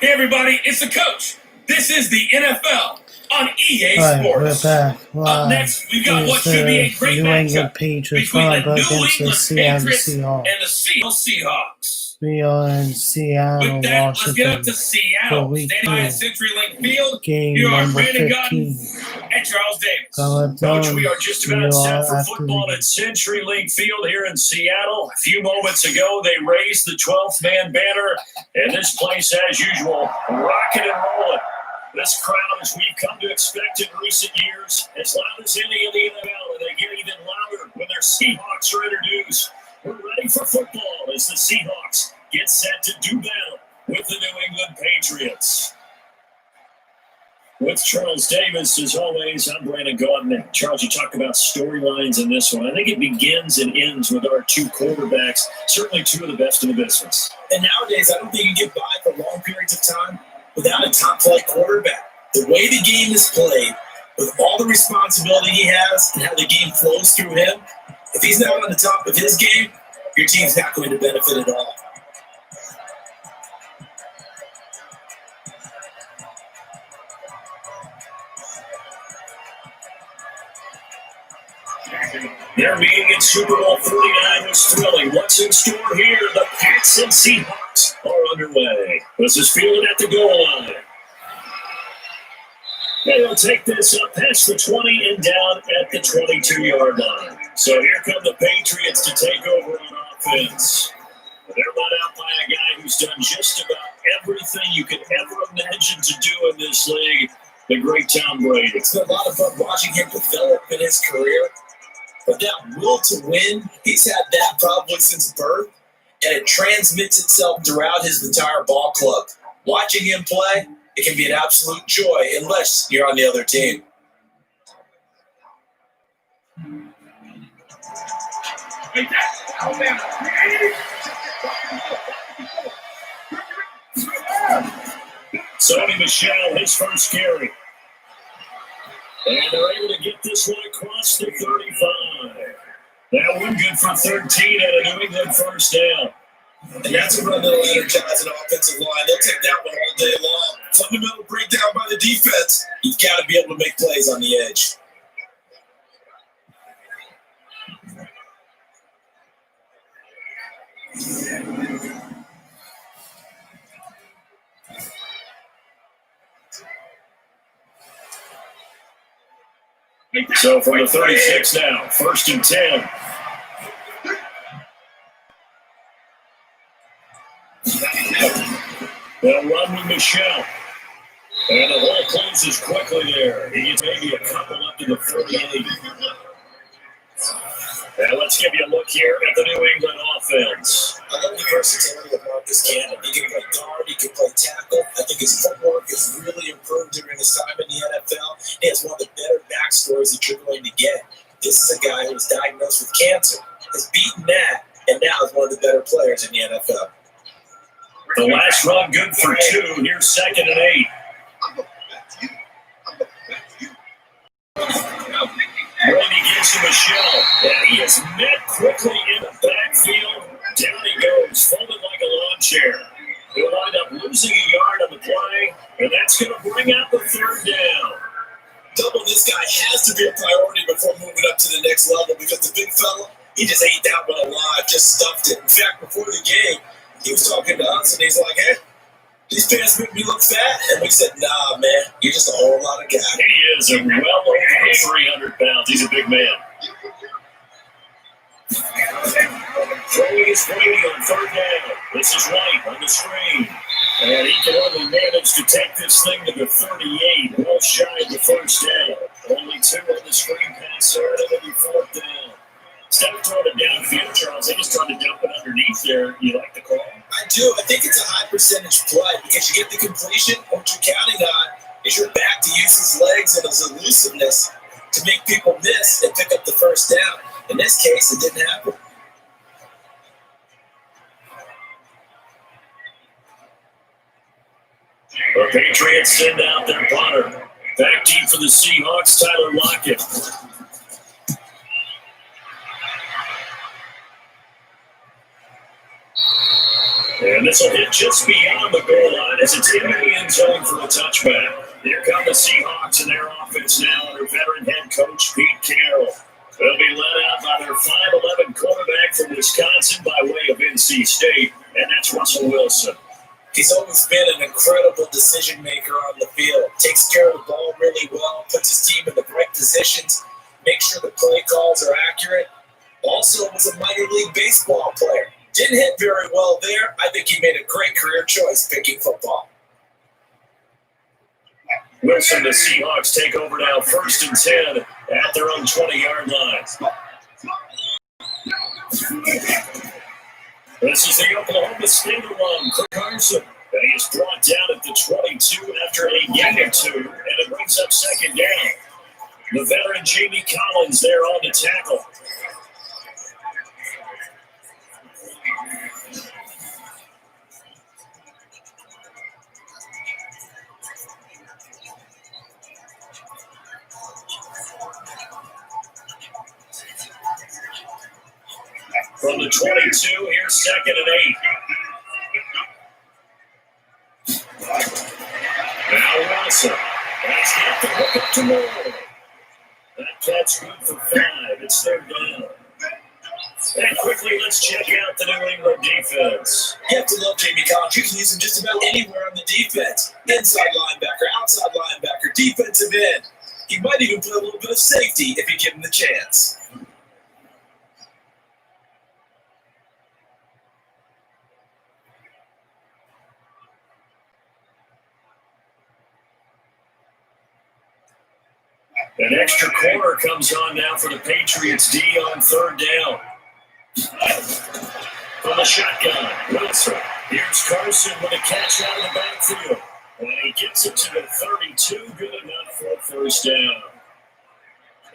Hey everybody, it's the coach. This is the NFL on EA Sports. We're back. Up next, we've got what should be a great New England matchup Patriots between the against New the England Seattle Patriots Seahawks. and the Seattle Seahawks. We are in Seattle, With that, let's get up Washington to Seattle. week Standing by 2. at CenturyLink Field, Game you are number Brandon 15. Gunn and Charles Davis. Coach, we are just about set for football at CenturyLink Field here in Seattle. A few moments ago, they raised the 12th man banner, and this place, as usual, rocking and rolling. This crowd, as we've come to expect in recent years, as loud as any of the NFL, and they get even louder when their Seahawks are introduced. We're ready for football as the Seahawks get set to do battle with the New England Patriots. With Charles Davis, as always, I'm Brandon Gordon. Charles, you talk about storylines in this one. I think it begins and ends with our two quarterbacks, certainly two of the best in the business. And nowadays, I don't think you get by for long periods of time without a top-flight quarterback. The way the game is played, with all the responsibility he has and how the game flows through him, if he's not on the top of his game, your team's not going to benefit at all. Their meeting in Super Bowl 49 was thrilling. What's in store here? The Pats and Seahawks are underway. This is fielded at the goal line. They'll take this up past the 20 and down at the 22-yard line. So here come the Patriots to take over on offense. They're led out by a guy who's done just about everything you could ever imagine to do in this league, the great Tom Brady. It's been a lot of fun watching him develop in his career. But that will to win, he's had that probably since birth, and it transmits itself throughout his entire ball club. Watching him play, it can be an absolute joy unless you're on the other team. Sonny Michel, his first carry. And they're able to get this one across the 35. That one good for 13 at a New England first down. And that's a run that'll energize an offensive line. They'll take that one all day long. Fundamental breakdown by the defense. You've got to be able to make plays on the edge. So from the 36 now, 1st and 10. They'll run with Michel. And the hole closes quickly there. He gets maybe a couple up to the 38. Now let's give you a look here at the New England offense. I love the versatility of Marcus Cannon. He can play guard, he can play tackle. I think his footwork has really improved during his time in the NFL. He has one of the better backstories that you're going to get. This is a guy who was diagnosed with cancer, has beaten that, and now is one of the better players in the NFL. The last run good for 2. Here's 2nd and 8. Brady gets to Michel, and he is met quickly in the backfield. Down he goes, folded like a lawn chair. He'll wind up losing a yard on the play, and that's going to bring out the 3rd down. Double this guy has to be a priority before moving up to the next level because the big fella, he just ate that one alive, just stuffed it. In fact, before the game, he was talking to us, and he's like, hey, these pants make me look fat. And we said, nah, man, you're just a whole lot of guy. He is a well over 300 pounds. He's a big man. Throwing his Brady on 3rd down. This is White on the screen. And he can only manage to take this thing to the 38. Well shy of the 1st down. Only 2 on the screen pass there. It'll be 4th down. Instead of throwing it downfield, Charles, they just tried to dump it underneath there. You like the call? I do. I think it's a high percentage play because you get the completion. What you're counting on is your back to use his legs and his elusiveness to make people miss and pick up the 1st down. In this case, it didn't happen. The Patriots send out their punter. Back deep for the Seahawks, Tyler Lockett. And this will hit just beyond the goal line as it's in the end zone for a touchback. Here come the Seahawks and their offense now under veteran head coach Pete Carroll. They'll be led out by their 5'11" quarterback from Wisconsin by way of NC State, and that's Russell Wilson. He's always been an incredible decision maker on the field. Takes care of the ball really well, puts his team in the right positions, makes sure the play calls are accurate. Also was a minor league baseball player. Didn't hit very well there. I think he made a great career choice picking football. Wilson, the Seahawks take over now, 1st and 10 at their own 20-yard line. This is the Oklahoma State run for Carson. And he is brought down at the 22 after a gain of 2, and it brings up 2nd down. The veteran Jamie Collins there on the tackle. From the 22, here's 2nd and 8. Now Wilson has got the hook up to Moore. That catch good for 5. It's 3rd down. And quickly, let's check out the New England defense. You have to love Jamie Collins. You can use him just about anywhere on the defense. Inside linebacker, outside linebacker, defensive end. He might even play a little bit of safety if you give him the chance. An extra corner comes on now for the Patriots D on 3rd down. From the shotgun, Wilson. Here's Carson with a catch out of the backfield. And he gets it to the 32. Good enough for a 1st down.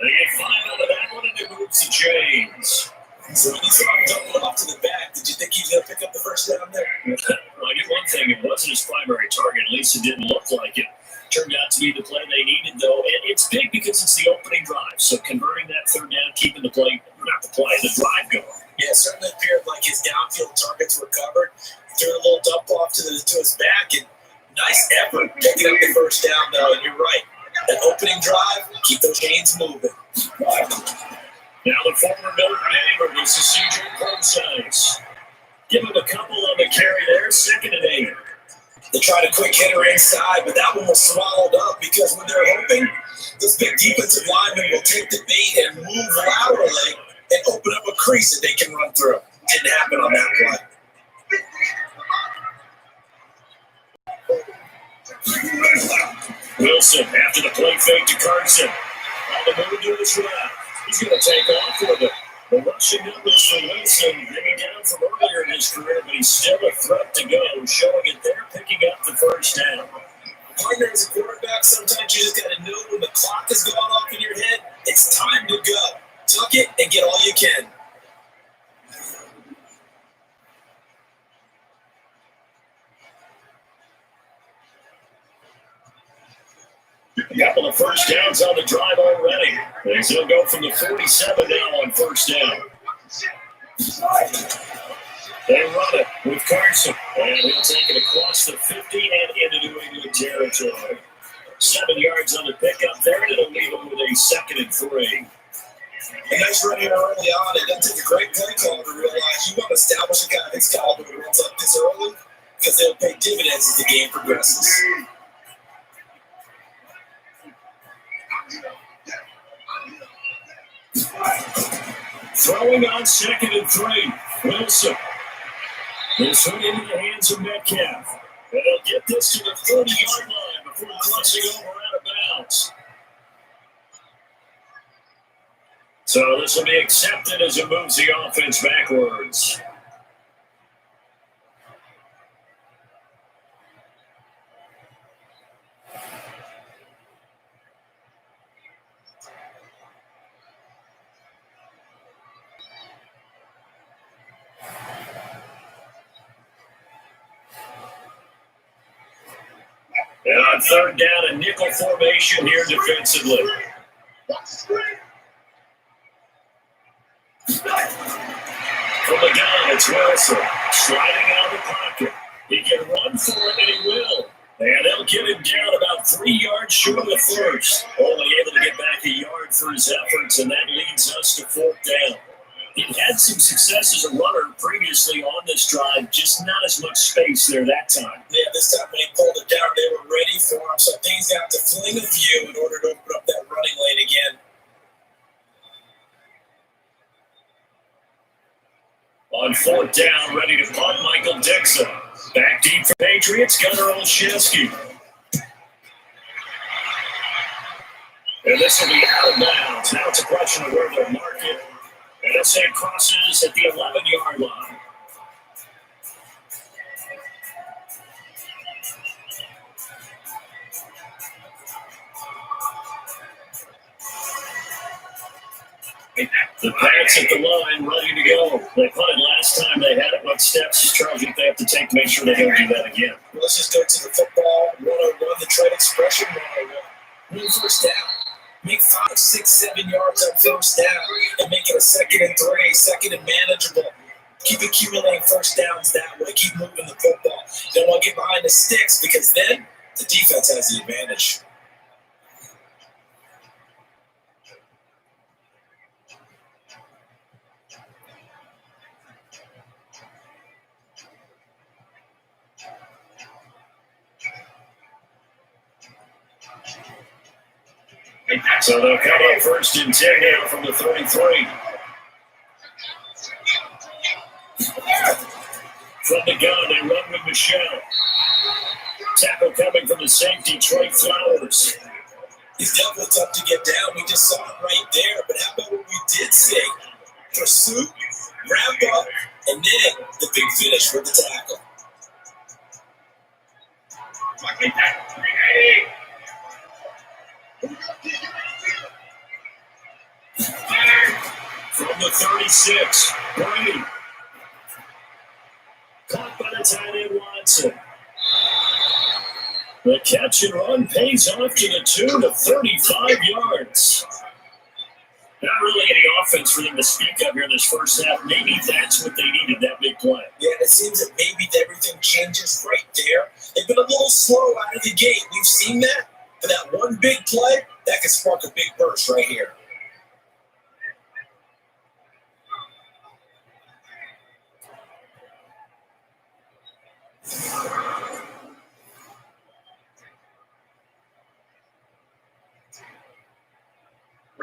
They get 5 out of that one, and it moves to James. So when you saw him dump it off to the back, did you think he was going to pick up the 1st down there? Well, I get one thing. It wasn't his primary target. At least it didn't look like it. Turned out to be the play they needed, though. It's big because it's the opening drive. So converting that 3rd down, keeping the play, not the play, the drive going. Yeah, it certainly appeared like his downfield targets were covered. Threw a little dump off to his back, and nice effort picking up the 1st down, though. And you're right. That opening drive, keep those chains moving. Now the former Notre Damer, this is C.J. Procise. Give him a couple on the carry there, 2nd and 8. They tried a quick hitter inside, but that one was swallowed up because when they're hoping, those big defensive linemen will take the bait and move laterally and open up a crease that they can run through. Didn't happen on that play. Wilson, after the play fake to Carson. On the move to his left. He's going to take off with it. The rushing numbers for Wilson, maybe down from earlier in his career, but he's still a threat to go, showing it there, picking up the 1st down. Partner, as a quarterback, sometimes you just got to know when the clock has gone off in your head, it's time to go. Tuck it and get all you can. A couple of 1st downs on the drive already. He'll go from the 47 now on 1st down. They run it with Carson, and he'll take it across the 50 and into New England territory. 7 yards on the pickup there, and it'll leave him with a 2nd and 3. A nice run here early on. It doesn't take a great play call to realize you want to establish a guy of his caliber who runs like this early because they'll pay dividends as the game progresses. Throwing on 2nd and 3. Wilson. This one into the hands of Metcalf. And he'll get this to the 30-yard line before crossing over out of bounds. So this will be accepted as it moves the offense backwards. And on 3rd down, a nickel formation here defensively. From the gun, it's Wilson sliding out of the pocket. He can run for it, and he will. And they'll get him down about 3 yards short of the first. Only able to get back a yard for his efforts, and that leads us to 4th down. He'd had some success as a runner previously on this drive, just not as much space there that time. Yeah, this time when he pulled it down, they were ready for him, so I think he's going to have to fling a few in order to open up that running lane again. On 4th down, ready to punt, Michael Dixon. Back deep for Patriots, Gunnar Olszewski. And this will be out of bounds. Now it's a question of where they'll mark it. And they'll say it crosses at the 11-yard line. The Pats at the line, ready to go. They punted last time they had it. What steps, Charles, they have to take to make sure they don't do that again? Well, let's just go to the football 101, the trade expression 101. Win first down. Make 5, 6, 7 yards on first down and make it a 2nd and 3, 2nd and manageable. Keep accumulating first downs that way. Keep moving the football. Don't want to get behind the sticks because then the defense has the advantage. So they'll come up 1st and 10 now from the 33. From the gun, they run with Michelle. Tackle coming from the safety, Trey Flowers. He's definitely tough to get down. We just saw it right there. But how about what we did say? Pursuit, wrap up, and then the big finish with the tackle. From the 36, Brady. Caught by the tight end Watson. The catch and run pays off to the tune of 35 yards. Not really any offense for them to speak of here in this first half. Maybe that's what they needed, that big play. Yeah, it seems that maybe everything changes right there. They've been a little slow out of the gate. We've seen that. But that one big play, that could spark a big burst right here.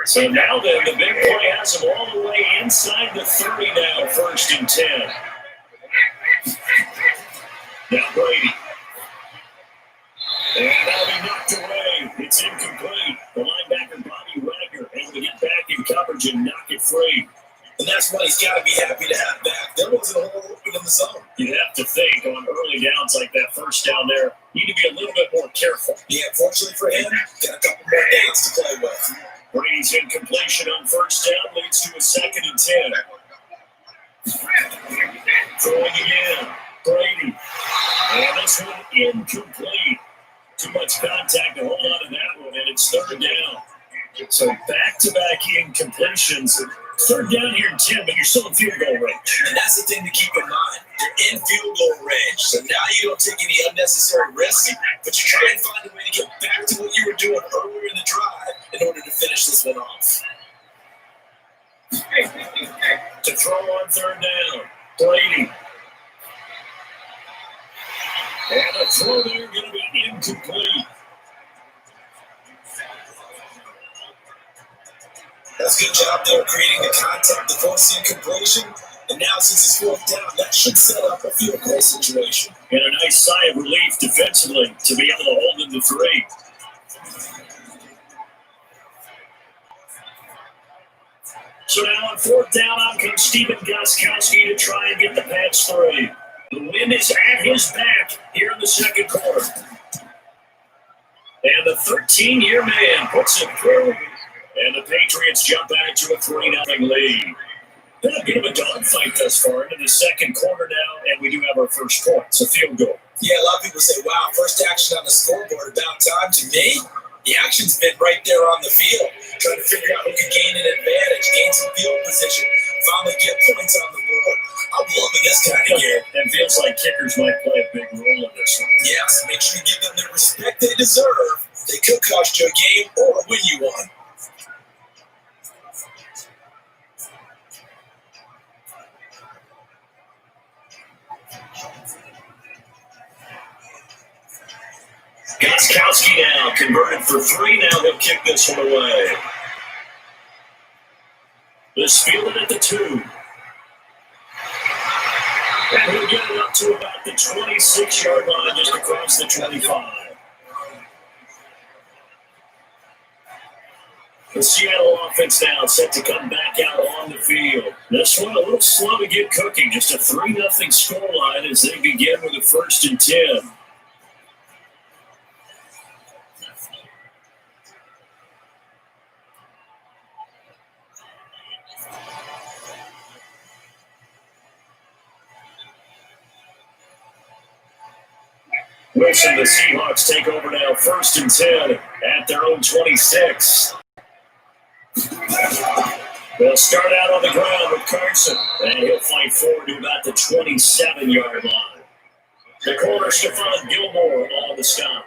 So now then, the big play has them all the way inside the 30 now, 1st and 10. Now Brady. And that'll be knocked away. It's incomplete. The linebacker, Bobby Wagner, able to get back in coverage and knock it free. And that's what he's got to be happy to have back. There wasn't a hole open in the zone. You'd have to think on early downs like that first down there, you need to be a little bit more careful. Yeah, fortunately for him, got a couple more days to play with. Brady's incompletion on 1st down leads to a 2nd and 10. Throwing again. Brady. And this one incomplete. Too much contact to hold on to that one, and it's 3rd down. So back-to-back incompletions. 3rd down here in 10, but you're still in field goal range. And that's the thing to keep in mind. You're in field goal range. So now you don't take any unnecessary risks, but you try and find a way to get back to what you were doing earlier in the drive in order to finish this one off. To throw on 3rd down, Brady. And the throw there going to be incomplete. That's a good job there creating the contact, the forcing incompletion. And now since it's 4th down, that should set up a field goal situation. And a nice sigh of relief defensively to be able to hold them to 3. So now on 4th down, out comes Steven Gostkowski to try and get the Pats 3. The wind is at his back here in the 2nd quarter. And the 13-year man puts it through. And the Patriots jump back to a 3-0 lead. Been a bit of a dogfight thus far into the 2nd quarter now, and we do have our first point. It's a field goal. Yeah, a lot of people say, wow, first action on the scoreboard, about time. To me, the action's been right there on the field, trying to figure out who can gain an advantage, gain some field position, finally get points on the board. I'm loving this kind of game. And feels like kickers might play a big role in this one. Yes, make sure you give them the respect they deserve. They could cost you a game or win you one. Gostkowski now converted for 3. Now he'll kick this one away. This fielded at the 2. And he'll get it up to about the 26-yard line, just across the 25. The Seattle offense now set to come back out on the field. This one a little slow to get cooking. Just a 3-0 scoreline as they begin with a 1st and 10. Wilson, the Seahawks take over now, 1st and 10 at their own 26. They'll start out on the ground with Carson, and he'll fight forward to about the 27-yard line. The corner, Stephon Gilmore, on the stop.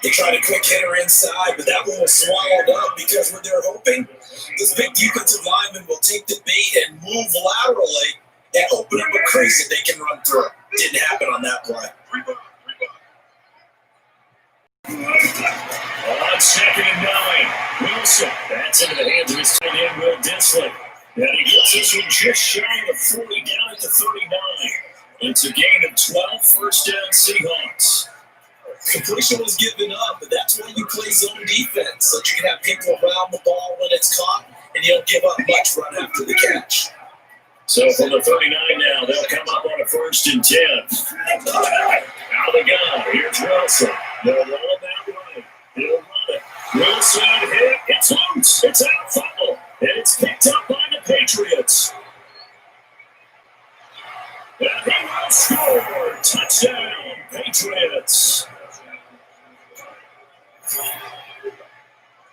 They tried a quick hitter inside, but that one was swallowed up because what they're hoping, this big defensive lineman will take the bait and move laterally and open up a crease that they can run through. Didn't happen on that play. On 2nd and 9, Wilson. That's into the hands of his tight end, Will Disley. And he gets this one just shy of 40 down at the 39. It's a gain of 12, 1st down Seahawks. Completion was given up, but that's why you play zone defense, so you can have people around the ball when it's caught, and you don't give up much run after the catch. So from the 39 now, they'll come up on a 1st and 10. Out of the gun, here's Wilson. They'll roll it that way. He'll run it. Wilson hit. It's loose. It's out foul. And it's picked up by the Patriots. And he will score. Touchdown, Patriots.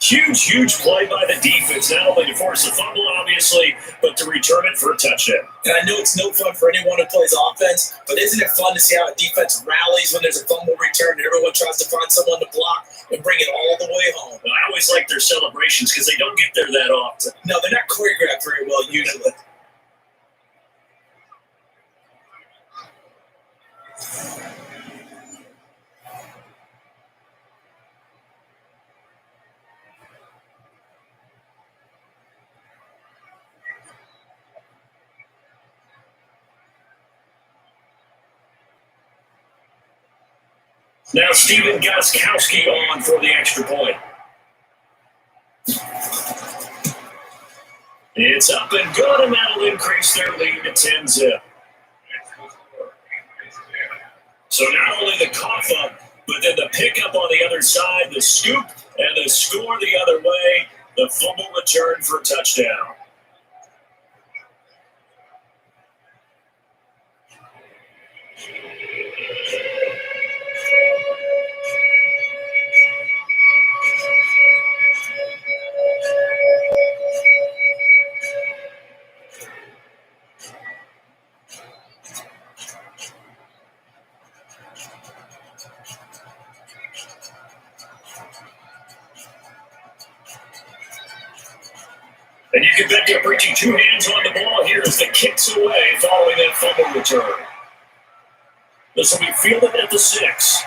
Huge play by the defense, not only to force a fumble, obviously, but to return it for a touchdown. And I know it's no fun for anyone who plays offense, but isn't it fun to see how a defense rallies when there's a fumble return and everyone tries to find someone to block and bring it all the way home? Well, I always like their celebrations because they don't get there that often. No, they're not choreographed very well usually. Now Stephen Gostkowski on for the extra point. It's up and good, and that'll increase their lead to 10-zip. So not only the cough up, but then the pickup on the other side, the scoop, and the score the other way, the fumble return for a touchdown. And you can bet they're bringing 2 hands on the ball here as the kicks away following that fumble return. This will be fielded at the 6.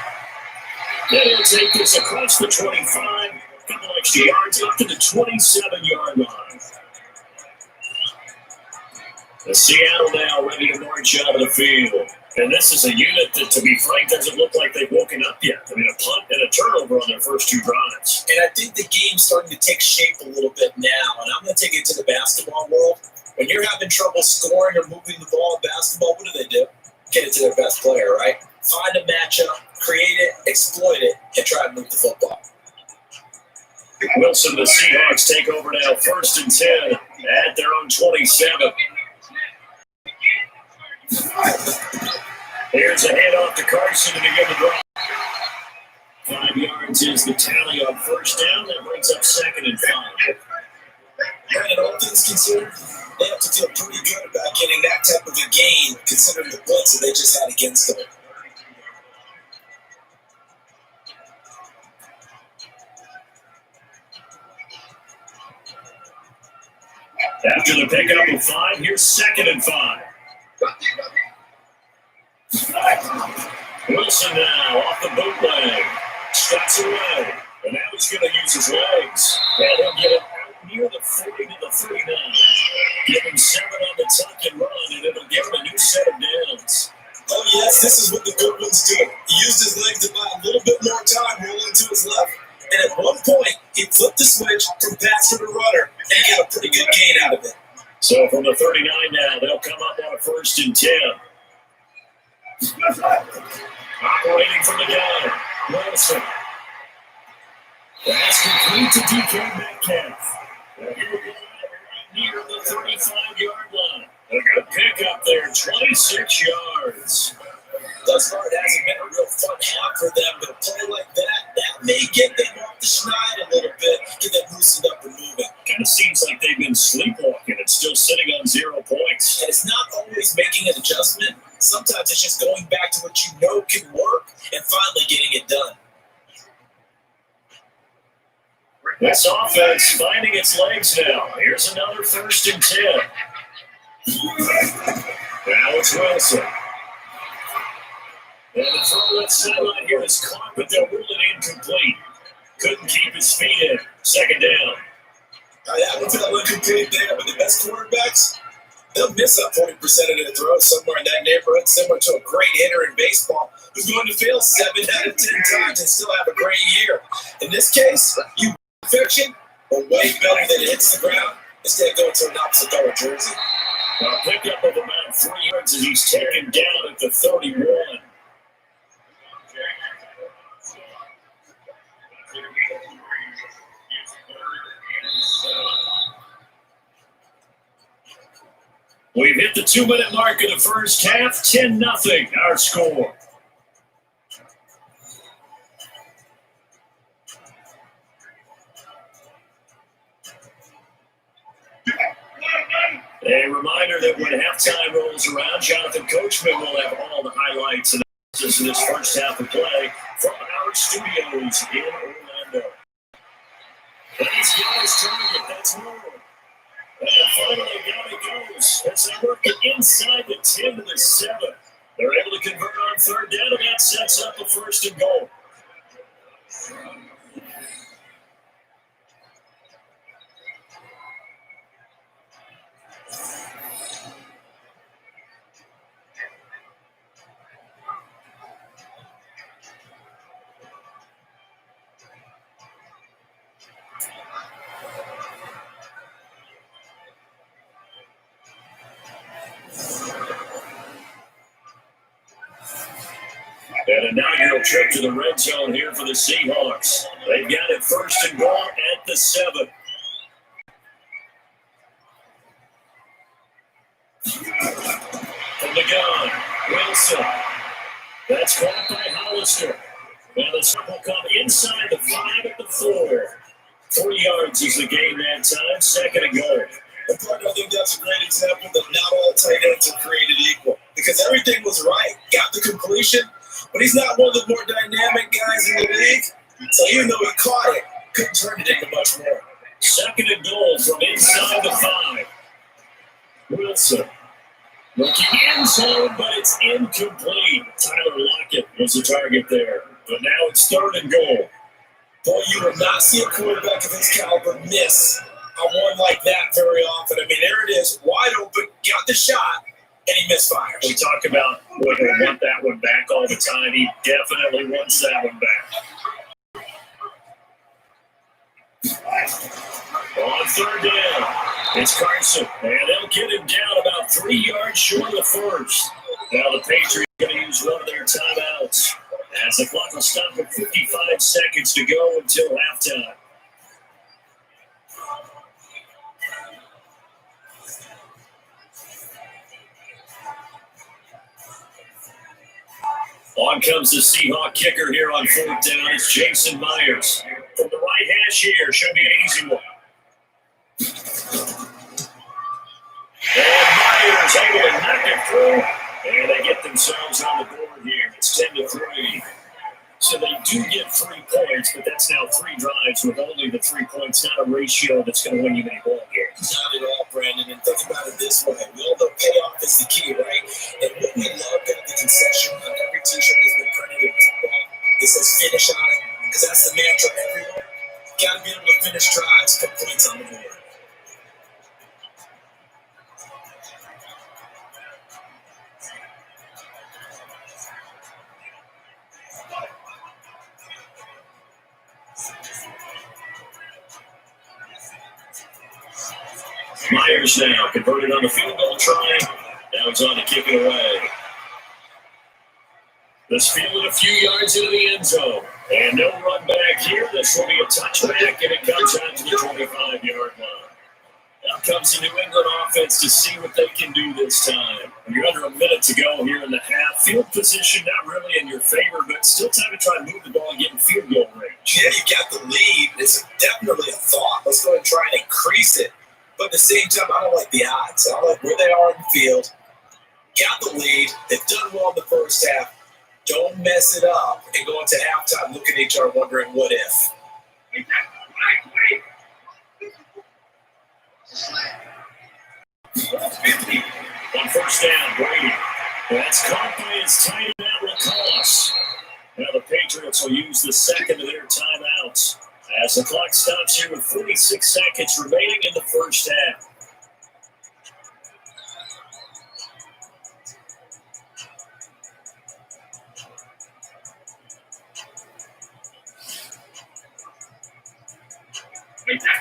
Then he'll take this across the 25, a couple extra yards up to the 27-yard line. The Seattle now ready to march out of the field. And this is a unit that, to be frank, doesn't look like they've woken up yet. I mean, a punt and a turnover on their first 2 drives. And I think the game's starting to take shape a little bit now. And I'm going to take it to the basketball world. When you're having trouble scoring or moving the ball in basketball, what do? Get it to their best player, right? Find a matchup, create it, exploit it, and try to move the football. Wilson, the Seahawks take over now, 1st and 10 at their own 27. Here's a handoff to Carson to begin the drive. 5 yards is the tally on 1st down. That brings up 2nd and 5. And all things considered, They have to feel pretty good about getting that type of a gain, considering the blitz that they just had against them. After the pickup of 5, here's 2nd and 5. Wilson now off the bootleg. Steps away. And now he's going to use his legs. And he'll get it out near the 40 to the 39. Give him 7 on the tuck and run, and it'll give him a new set of downs. Oh, yes, this is what the good ones do. He used his legs to buy a little bit more time rolling to his left. And at one point, he flipped the switch from passer to runner, and he got a pretty good gain out of it. So from the 39 now, they'll come up on a 1st and 10. Operating from the gun, Wilson. That's complete to DK Metcalf. And he'll go right near the 35-yard line. A good pickup there, 26 yards. Thus far, it hasn't been a real fun half for them, but a play like that may get them off the schneid a little bit, get them loosened up and moving. Kind of seems like they've been sleepwalking and still sitting on 0 points. And it's not always making an adjustment. Sometimes it's just going back to what you know can work and finally getting it done. This offense finding its legs now. Here's another 1st and 10. Now it's Wilson. And the throw that sideline here is caught, but they'll rule it incomplete. Couldn't keep his feet in. 2nd down. I would feel incomplete there, but the best quarterbacks, they'll miss up 40% of their throws somewhere in that neighborhood, similar to a great hitter in baseball who's going to fail 7 out of 10 times and still have a great year. In this case, you fiction are way better than it hits the ground instead of going to an opposite color jersey. A pickup of about 3 yards as he's taken down at the 31. We've hit the 2-minute mark of the first half, 10-0, our score. A reminder that when halftime rolls around, Jonathan Coachman will have all the highlights and analysis in this first half of play from our studios in Orlando. That's Yellow's target, that's more. And finally, down it goes as they work it inside the 10 to the 7. They're able to convert on 3rd down, and that sets up a 1st and goal. And a 9-year trip to the red zone here for the Seahawks. They've got it 1st and goal at the 7. From the gun, Wilson. That's caught by Hollister. And the snap will come inside the 5 at the 4. 3 yards is the gain that time, 2nd and goal. And partner, I think that's a great example that not all tight ends are created equal. Because everything was right, got the completion, but he's not one of the more dynamic guys in the league. So even though he caught it, couldn't turn it into much more. 2nd and goal from inside the 5. Wilson looking end zone, but it's incomplete. Tyler Lockett was the target there. But now it's 3rd and goal. Boy, you will not see a quarterback of his caliber miss on one like that very often. I mean, there it is, wide open, got the shot, and he misfires. We talk about whether we want that one back all the time. He definitely wants that one back. On 3rd down, it's Carson, and they'll get him down about 3 yards short of the 1st. Now the Patriots are going to use one of their timeouts as the clock will stop at 55 seconds to go until halftime. On comes the Seahawk kicker here on 4th down. It's Jason Myers. From the right hash here, should be an easy one. effective throw, and they get themselves on the board here. It's 10-3. So they do get 3 points, but that's now 3 drives with only the 3 points, not a ratio that's going to win you many ball games. Not at all, Brandon. And think about it this way. We all know payoff is the key, right? And what we love about the concession on every T-shirt that's been printed in football, it says finish on it. Because that's the mantra everywhere. Got to be able to finish drives, put points on the board. Myers now converted on the field goal try. Now he's on to kick it away. This fielded a few yards into the end zone. And no run back here. This will be a touchback, and it comes out to the 25-yard line. Now comes the New England offense to see what they can do this time. You're under a minute to go here in the half. Field position not really in your favor, but still time to try and move the ball and get in field goal range. Yeah, you got the lead. It's definitely a thought. Let's go ahead and try and increase it. But at the same time, I don't like the odds. I like where they are in the field. Got the lead. They've done well in the first half. Don't mess it up and go into halftime looking at each other wondering what if. On first down, Brady. That's caught by his tight end, Lacoste. Now the Patriots will use the second of their timeouts as the clock stops here with 46 seconds remaining in the first half.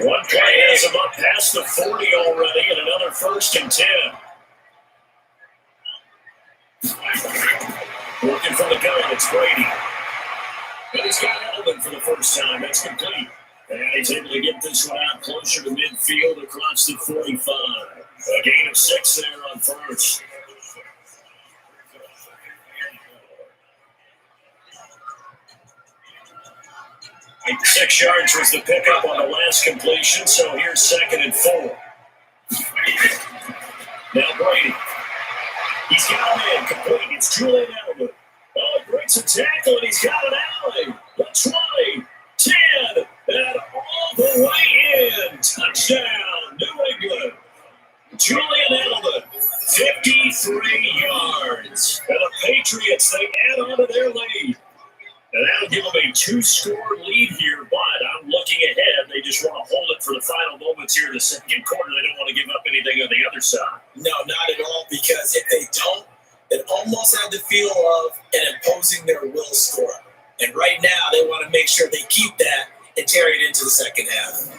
One play has him up past the 40 already, and another 1st and 10. Working from the gun, it's Brady. And he's got Edelman for the first time. That's complete. And he's able to get this one out closer to midfield across the 45. A gain of 6 there on first. And 6 yards was the pickup on the last completion, so here's 2nd and 4. Now Brady. He's got him in, complete. It's Julian Edelman. Oh, he breaks a tackle, and he's got an alley. The 20, 10, and all the way in. Touchdown, New England. Julian Edelman, 53 yards. And the Patriots, they add on to their lead. And that'll give them a 2-score lead here, but I'm looking ahead. They just want to hold it for the final moments here in the second quarter. They don't want to give up anything on the other side. No, not at all, because if they don't, it almost had the feel of an imposing their will score. And right now, they want to make sure they keep that and carry it into the second half.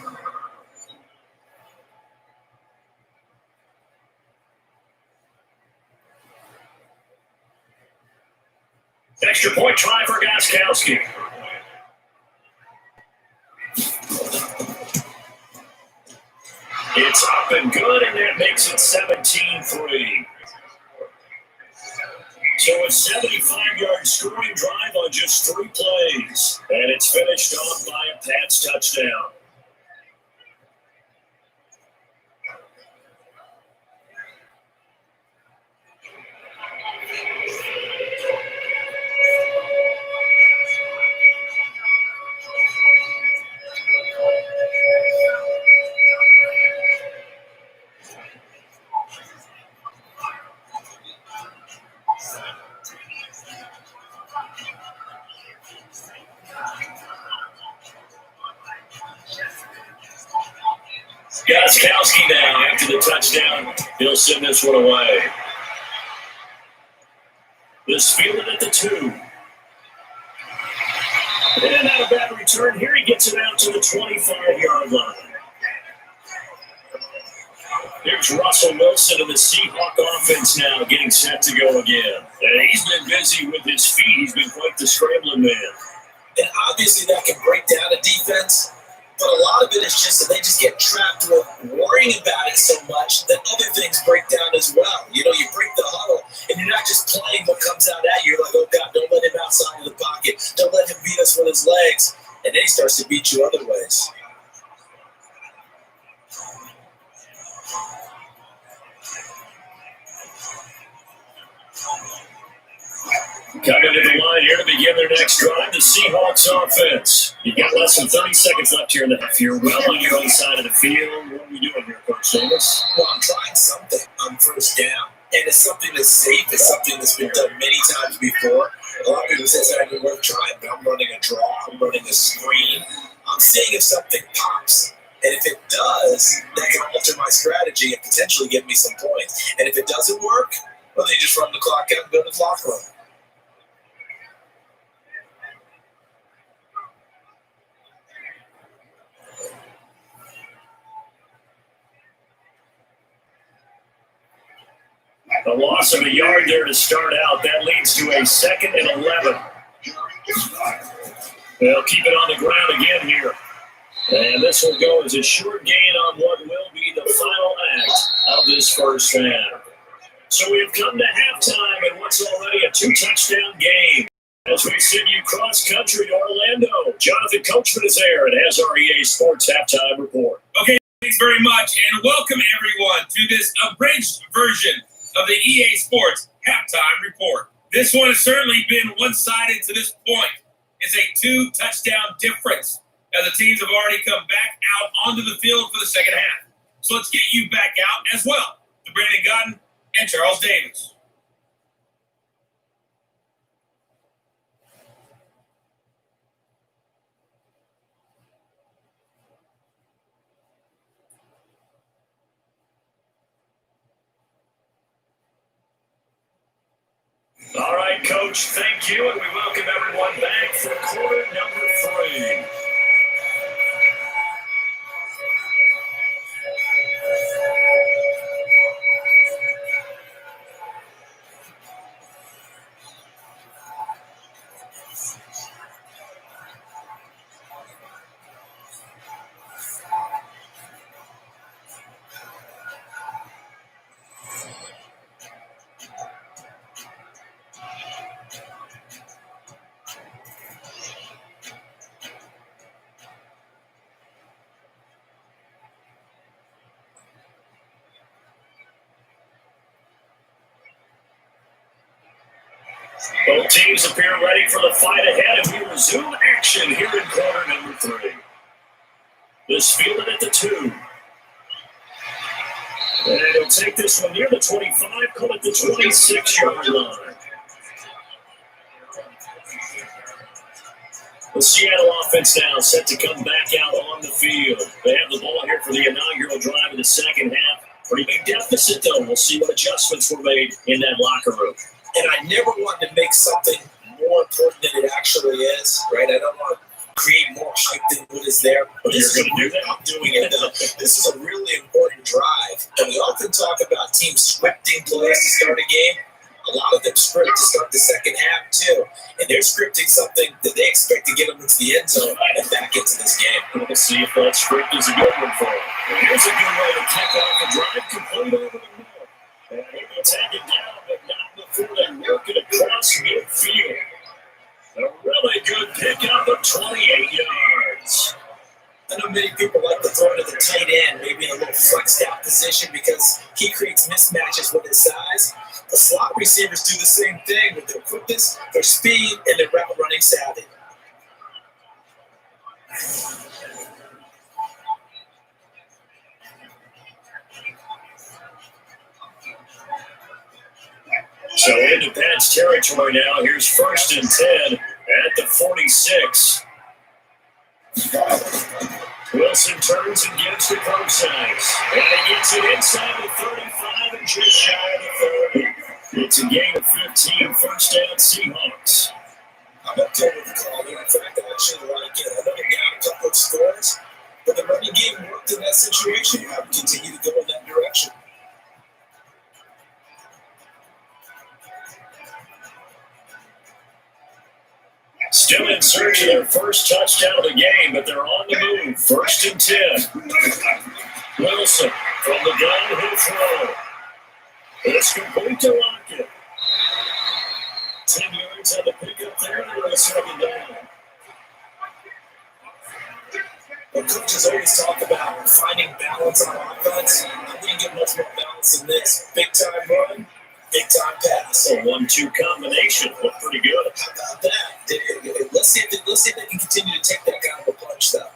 Extra point try for Gostkowski. It's up and good, and that makes it 17-3. So a 75-yard scoring drive on just 3 plays. And it's finished off by a Pats touchdown. Gostkowski now after the touchdown. He'll send this one away. This fielded at the 2. And not a bad return here. He gets it out to the 25-yard line. Here's Russell Wilson of the Seahawk offense now getting set to go again. And he's been busy with his feet. He's been quite the scrambling man. And obviously that can break down a defense. But a lot of it is just that they just get trapped with worrying about it so much that other things break down as well. You know, you break the huddle, and you're not just playing what comes out at you. You're like, oh, God, don't let him outside of the pocket. Don't let him beat us with his legs. And then he starts to beat you other ways. Coming to the line here to begin their next drive, the Seahawks offense. You've got less than 30 seconds left here in the half. You're well on your own side of the field. What are we doing here, Coach Davis? Well, I'm trying something on first down. And it's something that's safe. It's something that's been done many times before. A lot of people say it's not even worth trying, but I'm running a draw. I'm running a screen. I'm seeing if something pops. And if it does, that can alter my strategy and potentially give me some points. And if it doesn't work, well, they just run the clock out and go to the locker room. A loss of a yard there to start out. That leads to a 2nd and 11. They'll keep it on the ground again here. And this will go as a short gain on what will be the final act of this first half. So we've come to halftime in what's already a 2-touchdown game. As we send you cross-country to Orlando, Jonathan Coachman is there and has our EA Sports Halftime Report. Okay, thanks very much, and welcome everyone to this abridged version of the EA Sports Halftime Report. This one has certainly been one-sided to this point. It's a 2-touchdown difference as the teams have already come back out onto the field for the second half. So let's get you back out as well to Brandon Godden and Charles Davis. All right, Coach, thank you, and we welcome everyone back for quarter number 3. Both teams appear ready for the fight ahead, and we resume action here in quarter number 3. This fielded at the 2. And he'll take this one near the 25, call it the 26-yard line. The Seattle offense now set to come back out on the field. They have the ball here for the inaugural drive of the second half. Pretty big deficit, though. We'll see what adjustments were made in that locker room. And I never wanted to make something more important than it actually is, right? I don't want to create more hype than what is there. But You're going to do that? I'm doing it, though. This is a really important drive. And we often talk about teams scripting plays to start a game. A lot of them script to start the second half, too. And they're scripting something that they expect to get them into the end zone and back into this game. We'll see if that script is a good one for them. Here's a good way to kick off a drive complete over the middle. And he will take it down, but not before they work it across midfield. A really good pickup of 28 yards. I know many people like to throw to the tight end, maybe in a little flexed out position because he creates mismatches with his size. The slot receivers do the same thing with their quickness, their speed, and their route running savvy. So into Pat's territory now. Here's 1st and 10 at the 46. Wilson turns and gives to Procise. And he gets it inside the 35 and just shy of the 30. It's a gain of 15, first down Seahawks. I'm okay with the call here. In fact, I actually like it. I know they got a couple of scores, but the running game worked in that situation. You have to continue to go in that direction. Still in search of their first touchdown of the game, but they're on the move. 1st and 10. Wilson from the gun, he'll throw. It's complete to Lockett. 10 yards on the pickup there, and a second down. The coaches always talk about finding balance on offense. I didn't get much more balance than this. Big time run, big-time pass. A 1-2 combination. Looked pretty good. How about that? Let's see if they can continue to take that kind of a punch, though.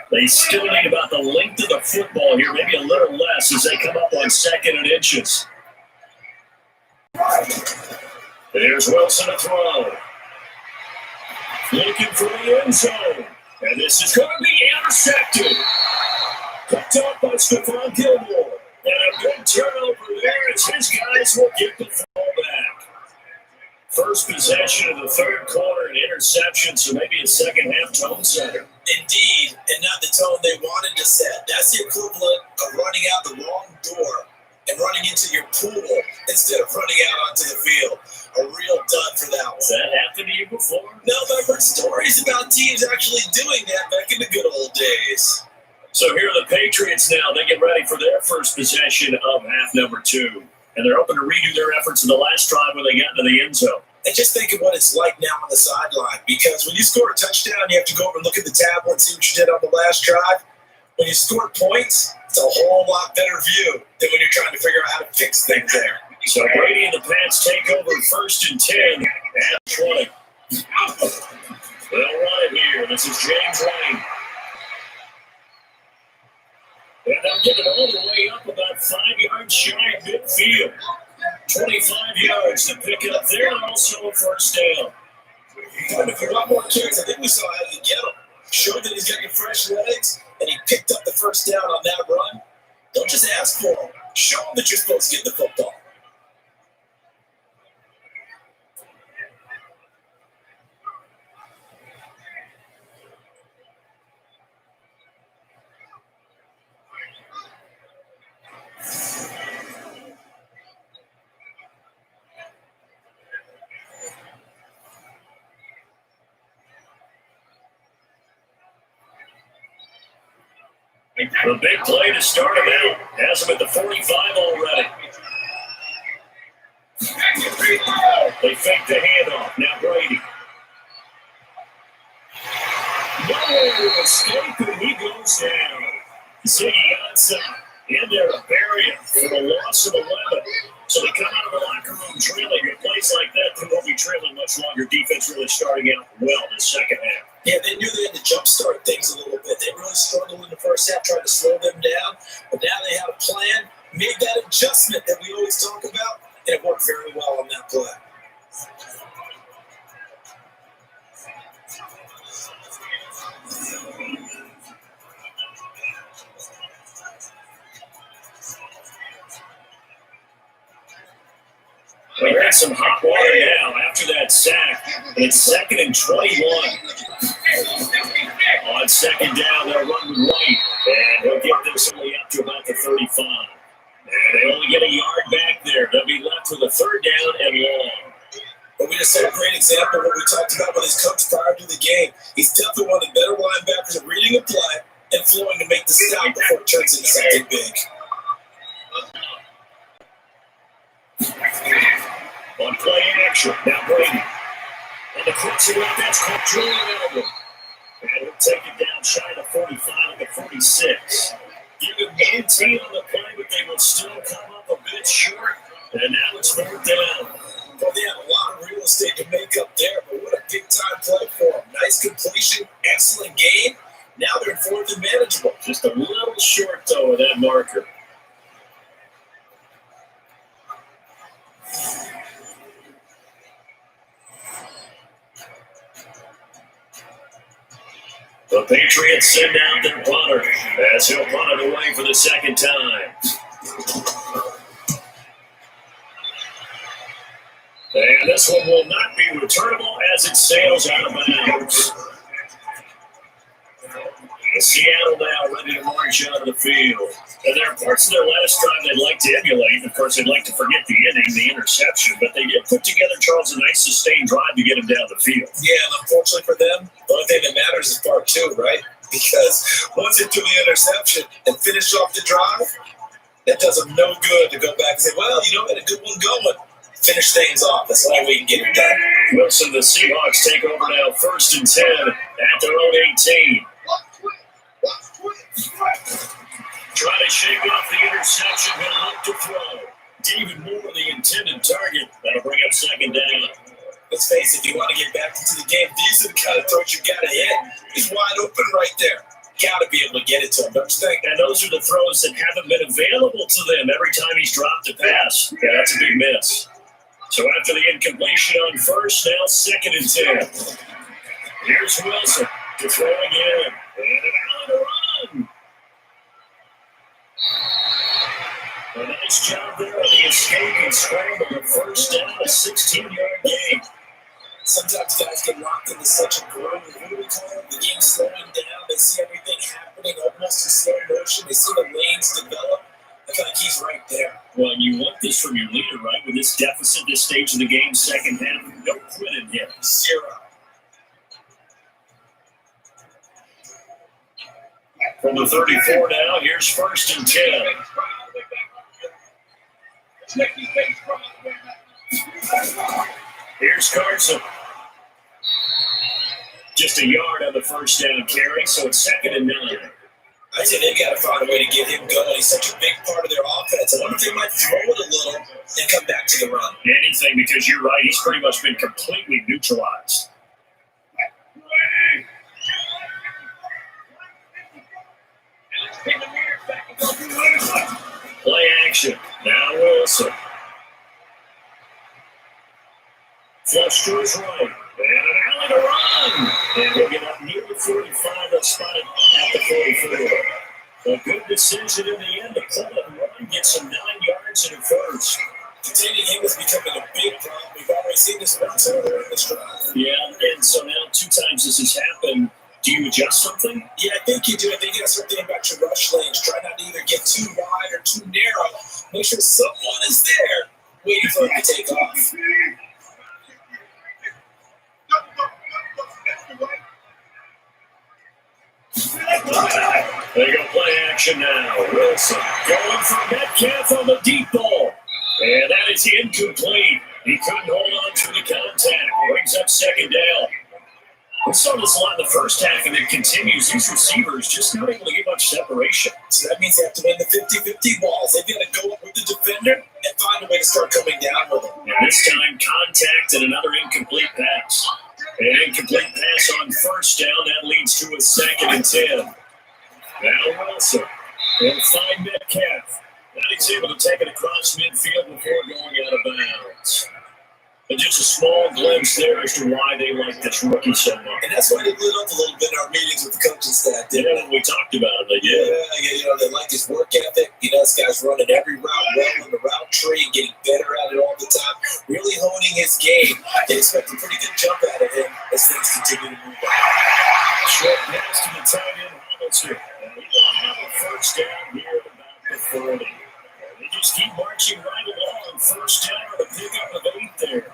They still need about the length of the football here, maybe a little less as they come up on 2nd and inches. There's Wilson to throw. Looking for the end zone. And this is going to be intercepted. Picked up by Stephon Gilmore. And a good turnover there as his guys will get the ball back. First possession of the third quarter, an interception, so maybe a second-half tone setter. Indeed, and not the tone they wanted to set. That's the equivalent of running out the wrong door and running into your pool instead of running out onto the field. A real dud for that one. Has that happened to you before? No, but I've heard stories about teams actually doing that back in the good old days. So here are the Patriots now. They get ready for their first possession of half number 2. And they're hoping to redo their efforts in the last drive when they got into the end zone. And just think of what it's like now on the sideline. Because when you score a touchdown, you have to go over and look at the tablet and see what you did on the last drive. When you score points, it's a whole lot better view than when you're trying to figure out how to fix things there. So Brady and the Pats take over 1st and 10 at 20. They'll run it here. This is James Lane. And they'll get it all the way up about 5 yards shy of midfield. 25 yards to pick it up there, and also a first down. And if you want more kicks, I think we saw how you get them. Showed that he's got your fresh legs, and he picked up the first down on that run. Don't just ask for them. Show them that you're supposed to get the football. The big play to start him out. Has him at the 45 already. They fake the handoff. Now Brady. No escape, and he goes down. Ziggy Ansah in there to bury him for the loss of 11. So they come out of the locker room trailing. A place like that, they won't be trailing much longer. Defense really starting out well this second half. Yeah, they knew they had to jumpstart things a little bit. They really struggled in the first half, trying to slow them down. But now they have a plan, made that adjustment that we always talk about, and it worked very well on that play. We got some hot water now after that sack. And it's 2nd and 21. On 2nd down, they'll run with White. And he'll get this only up to about the 35. And they only get a yard back there. They'll be left with a 3rd down and long. But we just saw a great example of what we talked about with his coach prior to the game. He's definitely one of the better linebackers at reading a play and flowing to make the stop before it turns into something big. On play action, now Brady. And the crossing route, that's called Julian Edelman. And he'll take it down shy of 45 to 46. Give him 19 on the play, but they will still come up a bit short. And now it's 4th down. Well, they had a lot of real estate to make up there, but what a big-time play for them. Nice completion, excellent game. Now they're 4th and manageable. Just a little short, though, of that marker. The Patriots send out their punter as he'll punt it away for the 2nd time. And this one will not be returnable as it sails out of bounds. Seattle now ready to march out of the field. And there are parts of their last drive they'd like to emulate. Of course, they'd like to forget the inning, the interception, but they did put together, Charles, a nice sustained drive to get him down the field. Yeah, and unfortunately for them, the only thing that matters is part 2, right? Because once they do the interception and finish off the drive, that does them no good to go back and say, well, you know, we had a good one going. finish things off. That's the only way you can get it done. Wilson, the Seahawks take over now, 1st and 10 at their own 18. Trying to shake off the interception, he'll look to throw. David Moore, the intended target. That'll bring up 2nd down. Let's face it, if you want to get back into the game, these are the kind of throws you got to hit. He's wide open right there. Got to be able to get it to him, don't you think? And those are the throws that haven't been available to them every time he's dropped a pass. Yeah, that's a big miss. So after the incompletion on 1st, now 2nd and 10. Here's Wilson to throw again. And an out run. A nice job there on the escape and scramble. The 1st down, a 16-yard gain. Sometimes guys get locked into such a groove. The game's slowing down. They see everything happening almost in slow motion. They see the lanes develop. I feel like he's right there. Well, and you want this from your leader, right? With this deficit, this stage of the game, 2nd half, no quit in him. 0. From the 34 now, here's 1st and 10. Here's Carson. Just a yard on the 1st down carry, so it's 2nd and 9. I say they've got to find a way to get him going. He's such a big part of their offense. I wonder if they might throw it a little and come back to the run. Anything, because you're right, he's pretty much been completely neutralized. Play action. Now Wilson. Flush to his right. And an alley to run. And he'll get up near the 45. They'll spot it at the 44. A good decision in the end to pull it and run. Get some 9 yards in the 1st. Containing him is becoming a big problem. We've already seen this once earlier in this drive. Yeah, and so now 2 times this has happened. Do you adjust something? Yeah, I think you do. I think you got something about your rush lanes. Try not to either get too wide or too narrow. Make sure someone is there waiting for him to take off. They go play action now. Wilson going for Metcalf on the deep ball. And that is incomplete. He couldn't hold on to the contact. Brings up 2nd down. We saw this a lot in the 1st half, and it continues. These receivers just not able to get much separation. So that means they have to win the 50-50 balls. They've got to go up with the defender and find a way to start coming down with them. And this time, contact and another incomplete pass. An incomplete pass on 1st down. That leads to a 2nd and 10. Now Wilson will find Metcalf. Now he's able to take it across midfield before going out of bounds. And just a small glimpse there as to why they like this rookie so much. And that's why they lit up a little bit in our meetings with the coaching staff, didn't they? We talked about it. They did. Yeah, they like his work ethic. This guy's running every route well in the route tree and getting better at it all the time. Really honing his game. They expect a pretty good jump out of him as things continue to move on. Short pass to the tight end, Hollister. And he will have a 1st down here at about the 40. They just keep marching right along. 1st down with a pickup of 8 there.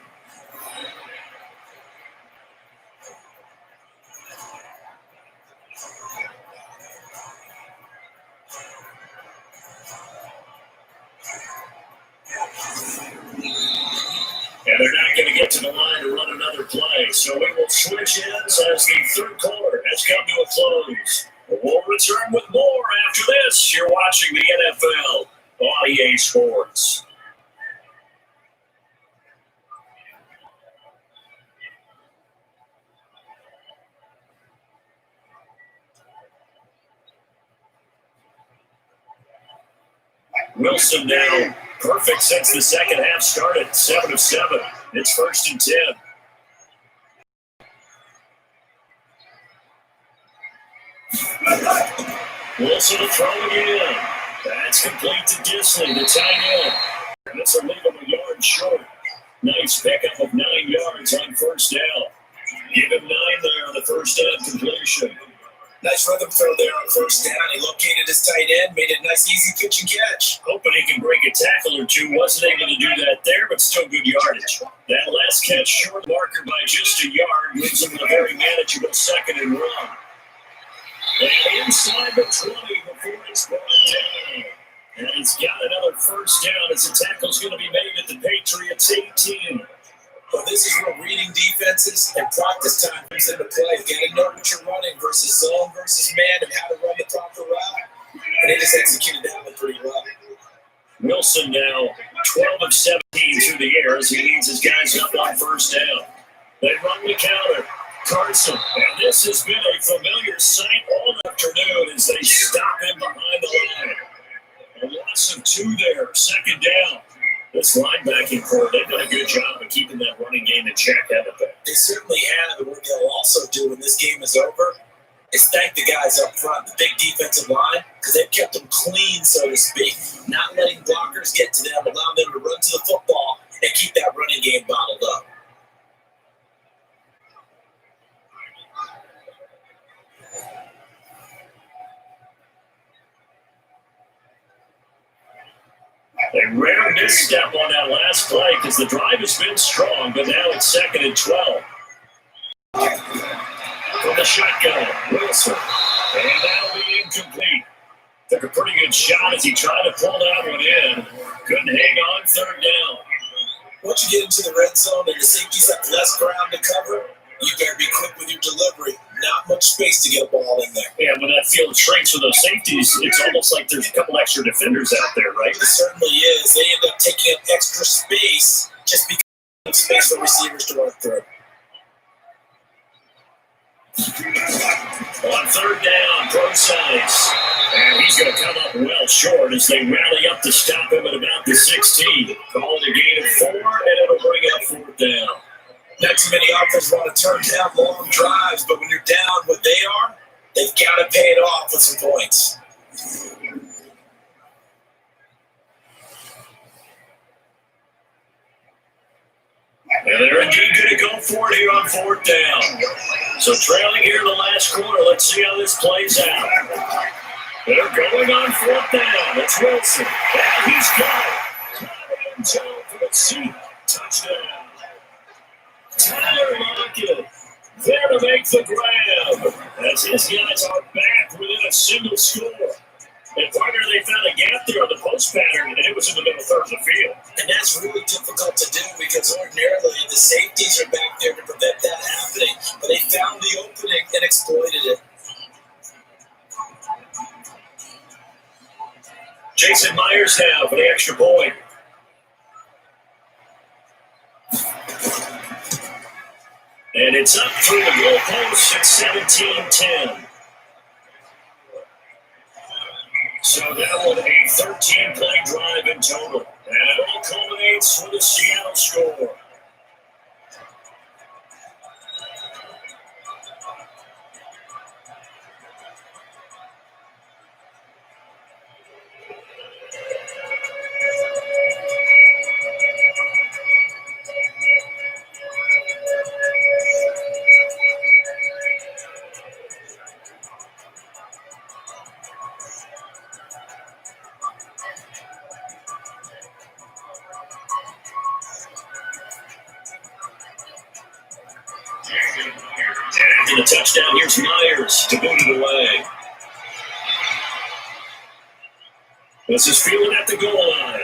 And they're not going to get to the line to run another play. So we will switch ends as the 3rd quarter has come to a close. We'll return with more after this. You're watching the NFL on EA Sports. Wilson down. Perfect since the 2nd half started. 7 of 7. It's 1st and 10. Wilson to throw again. That's complete to Disley, the tight end. This will leave him a yard short. Nice pickup of 9 yards on 1st down. Give him 9 there on the 1st down completion. Nice rhythm throw there on 1st down. He located his tight end, made it a nice, easy pitch and catch. Hoping he can break a tackle or two. Wasn't able to do that there, but still good yardage. That last catch short marker by just a yard leaves him with a very manageable 2nd and run. And inside the 20 before he's brought down. And he's got another first down as the tackle's going to be made at the Patriots 18. Well, this is where reading defenses and practice time comes into play. You got to know what you're running versus zone versus man and how to run the proper route. And they just executed that one pretty well. Wilson now 12 of 17 through the air as he leads his guys up on first down. They run the counter. Carson, and this has been a familiar sight all afternoon as they stop him behind the line. A loss of 2 there, second down. This linebacking core, they've done a good job of keeping that running game in check, haven't they? They certainly have, and what they'll also do when this game is over is thank the guys up front, the big defensive line, because they've kept them clean, so to speak, not letting blockers get to them, allowing them to run to the football and keep that running game bottled up. A rare misstep on that last play because the drive has been strong, but now it's 2nd and 12. From the shotgun, Wilson. And that'll be incomplete. Took a pretty good shot as he tried to pull that one in. Couldn't hang on, third down. Once you get into the red zone and the safeties have less ground to cover, you better be quick with your delivery. Not much space to get a ball in there. Yeah, when that field shrinks for those safeties, it's almost like there's a couple extra defenders out there, right? It certainly is. They end up taking up extra space just because of space for receivers to run through. On third down, Procise. And he's going to come up well short as they rally up to stop him at about the 16. Call it a gain of 4, and it'll bring up 4th down. Not too many offenses want to turn down long drives, but when you're down what they are, they've got to pay it off with some points. And they're indeed going to go for it here on 4th down. So trailing here in the last quarter, let's see how this plays out. They're going on 4th down. It's Wilson. And he's got it. End zone for the seat. Touchdown. Tyler Lockett there to make the grab as his guys are back within a single score. And partner, they found a gap there on the post pattern, and it was in the middle third of the field. And that's really difficult to do because ordinarily the safeties are back there to prevent that happening. But they found the opening and exploited it. Jason Myers now for the extra point. And it's up through the goalpost at 17-10. So that will be a 13-play drive in total. And it all culminates with a Seattle score. And a touchdown, here's Myers to boot it away. This is fielded at the goal line.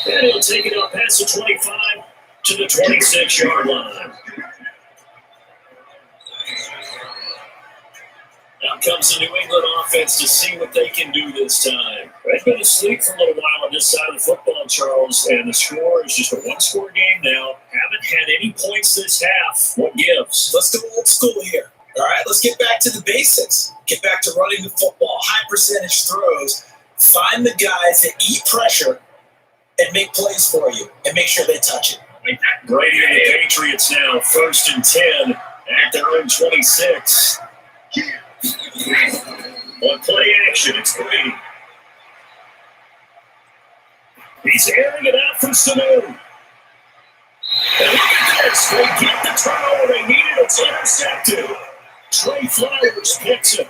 And he'll take it up past the 25 to the 26-yard line. Out comes the New England offense to see what they can do this time. They've been asleep for a little while on this side of the football, Charles, and the score is just a one-score game now. Haven't had any points this half. What gives? Let's go old school here. All right, let's get back to the basics. Get back to running the football, high percentage throws. Find the guys that eat pressure and make plays for you and make sure they touch it. Brady and the Patriots now, 1st and 10 at their own 26. On play action, it's Brady. He's airing it out from Sanu. And look at this. They get the turnover they needed. It's intercepted. Trey Flowers picks it.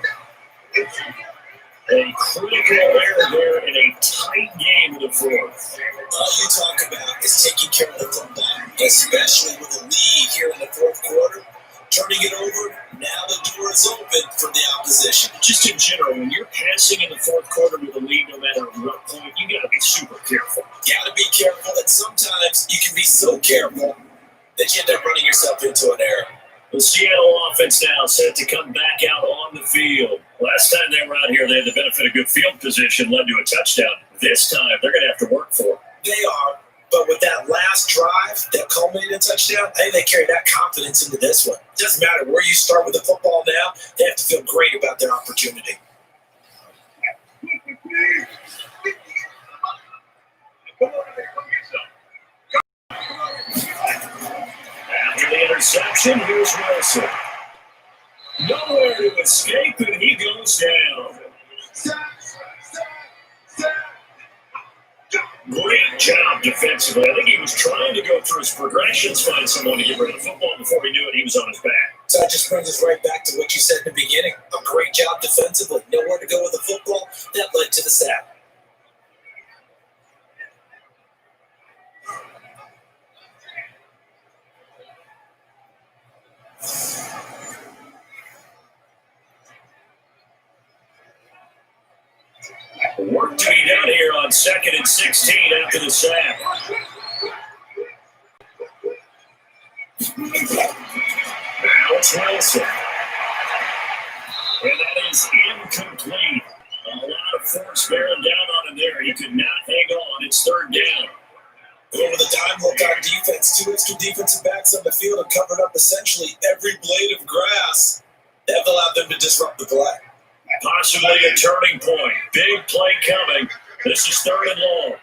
A critical error there in a tight game in the fourth. All you talk about is taking care of the football, especially with a lead here in the fourth quarter. Turning it over, now the door is open for the opposition. Just in general, when you're passing in the fourth quarter with a lead, no matter what point, you got to be super careful. Got to be careful, and sometimes you can be so careful that you end up running yourself into an error. The Seattle offense now set to come back out on the field. Last time they were out here, they had the benefit of good field position, led to a touchdown. This time, they're going to have to work for it. They are, but with that last drive that culminated in touchdown, I think they carry that confidence into this one. It doesn't matter where you start with the football now, they have to feel great about their opportunity. After the interception, here's Wilson. Nowhere to escape, and he goes down. Great job defensively. I think he was trying to go through his progressions, find someone to get rid of the football. Before he knew it, he was on his back. So that just brings us right back to what you said in the beginning. A great job defensively. Nowhere to go with the football. That led to the sack. Work to be done here on 2nd and 16 after the sack. Now it's Wilson. And that is incomplete. A lot of force bearing down on him there. He could not hang on. It's 3rd down. Over the dime look on defense, 2 extra defensive backs on the field have covered up essentially every blade of grass. That allowed them to disrupt the play. Possibly a turning point. Big play coming. This is 3rd and long.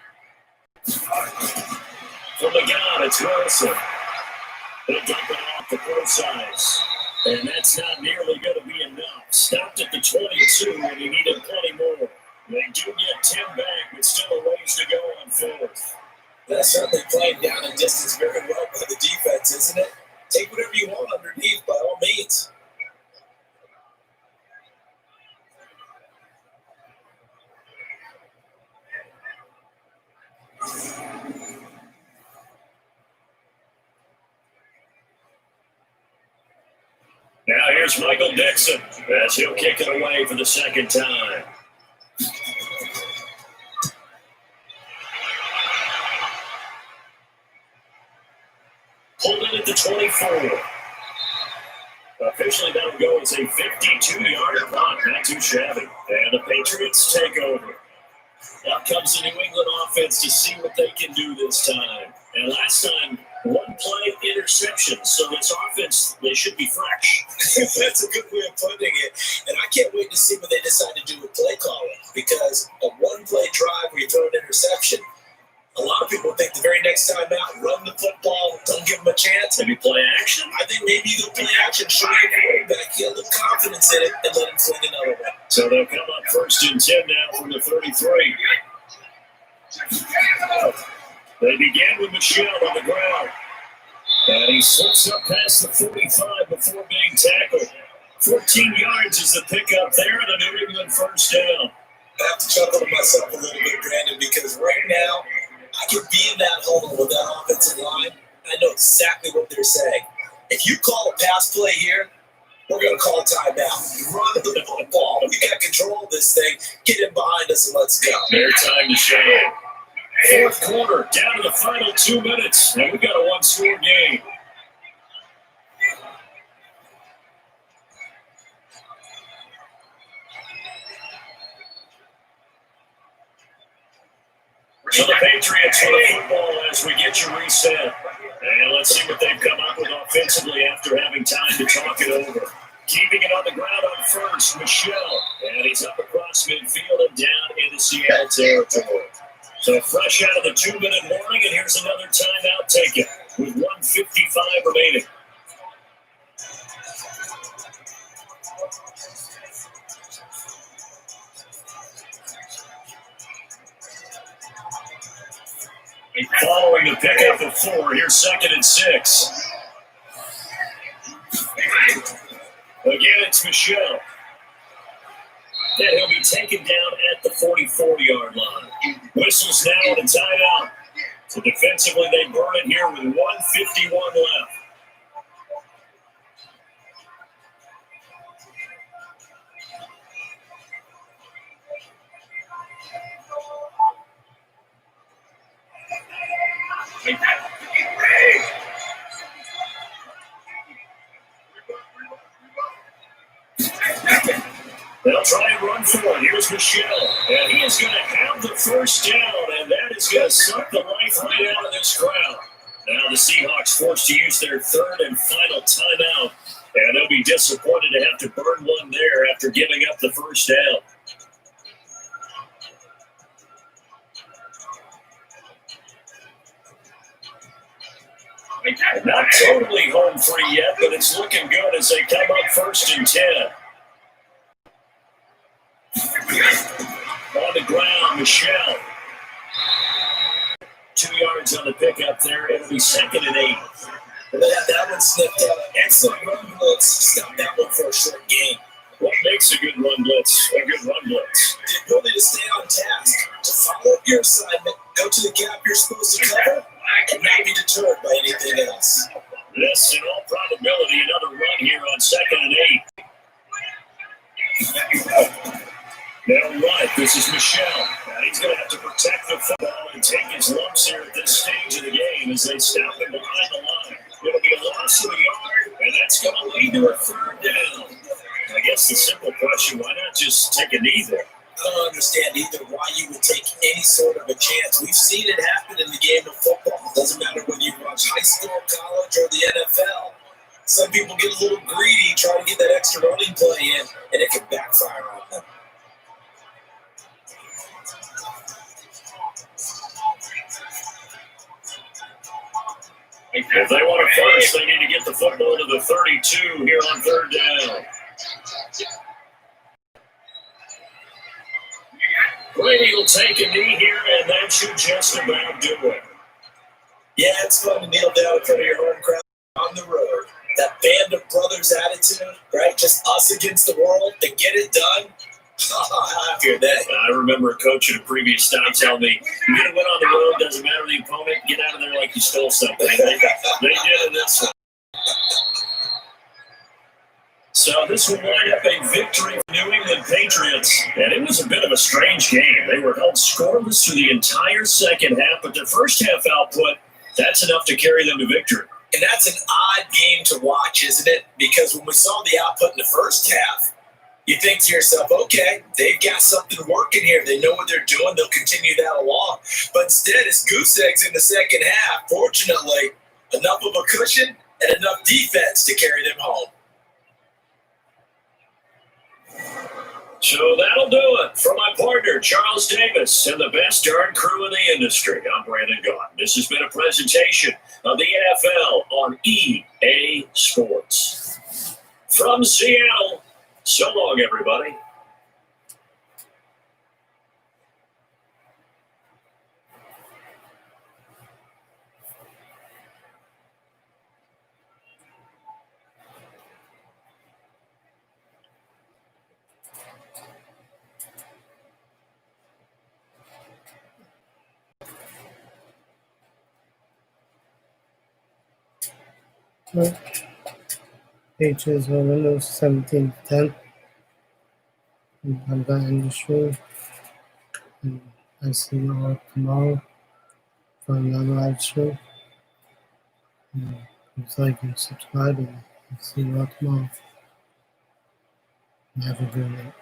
From the gun, it's Wilson. They'll dump it off the close size. And that's not nearly going to be enough. Stopped at the 22, and he needed plenty more. They do get 10 back, but still a ways to go on 4th. That's certainly playing down and distance very well by the defense, isn't it? Take whatever you want underneath, by all means. Now here's Michael Dixon as he'll kick it away for the 2nd time. Pulled in at the 24. Officially, that'll go as a 52-yard punt. Not too shabby. And the Patriots take over. Up comes the New England offense to see what they can do this time. And last time, 1 play interception. So this offense, they should be fresh. That's a good way of putting it. And I can't wait to see what they decide to do with play calling. Because a 1-play drive where you throw an interception, a lot of people think the very next time out, run the football, don't give them a chance. Maybe play action? I think maybe you go play action, show your quarterback, get a little confidence in it, and let him fling another one. So they'll come up 1st and 10 now from the 33. They begin with Michelle on the ground. And he slips up past the 45 before being tackled. 14 yards is the pickup there, and a New England 1st down. I have to chuckle to myself a little bit, Brandon, because right now, I can be in that huddle with that offensive line. I know exactly what they're saying. If you call a pass play here, we're going to call a timeout. Run the football. We got control of this thing. Get in behind us and let's go. Their time to shine. 4th quarter, down to the final 2 minutes. And we've got a 1-score game. So the Patriots for the football as we get you reset. And let's see what they've come up with offensively after having time to talk it over. Keeping it on the ground on 1st, Michelle. And he's up across midfield and down into Seattle territory. So fresh out of the 2-minute warning, and here's another timeout taken with 1:55 remaining. Following the pickup of 4, here's 2nd and 6. Again, it's Michelle. Then he'll be taken down at the 44-yard line. Whistles now on a timeout. So defensively, they burn it here with 1:51 left. They'll try and run for it. Here's Michelle, and he is going to have the first down, and that is going to suck the life right out of this crowd. Now the Seahawks forced to use their third and final timeout, and they'll be disappointed to have to burn one there after giving up the first down. Not totally home free yet, but it's looking good as they come up 1st and 10. On the ground, Michelle. 2 yards on the pickup there. It'll be 2nd and 8. That one sniffed out. Excellent run blitz. Stop that one for a short gain. What makes a good run blitz a good run blitz? The ability to stay on task, to follow up your assignment, go to the gap you're supposed to cover, and not be deterred by anything else. This, in all probability, another run here on 2nd and 8. Now right, this is Michelle. And he's going to have to protect the football and take his lumps here at this stage of the game as they stop him behind the line. It'll be a loss of a yard, and that's going to lead to a 3rd down. I guess the simple question, why not just take a knee there? I don't understand either why you would take any sort of a chance. We've seen it happen in the game of football. It doesn't matter whether you watch high school, college, or the NFL. Some people get a little greedy, try to get that extra running play in, and it can backfire on them. If they want to first, they need to get the football to the 32 here on 3rd down. Brady will take a knee here, and that should just about do it. Yeah, it's fun to kneel down in front of your home crowd on the road. That band of brothers attitude, right? Just us against the world to get it done. How happy are they? I remember a coach at a previous stop telling me, you get a win on the road, doesn't matter the opponent, get out of there like you stole something. They did in this one. So this will wind up a victory for New England Patriots. And it was a bit of a strange game. They were held scoreless through the entire second half, but their first half output, that's enough to carry them to victory. And that's an odd game to watch, isn't it? Because when we saw the output in the first half, you think to yourself, okay, they've got something working here. They know what they're doing. They'll continue that along. But instead, it's goose eggs in the second half. Fortunately, enough of a cushion and enough defense to carry them home. So that'll do it. For my partner, Charles Davis, and the best darn crew in the industry, I'm Brandon Gott. This has been a presentation of the NFL on EA Sports. From Seattle, so long, everybody. Patriots will lose 17-10. I'm going to end the show. And I'll see you all tomorrow for another live show. Please like and subscribe, and I'll see you all tomorrow. Have a good night.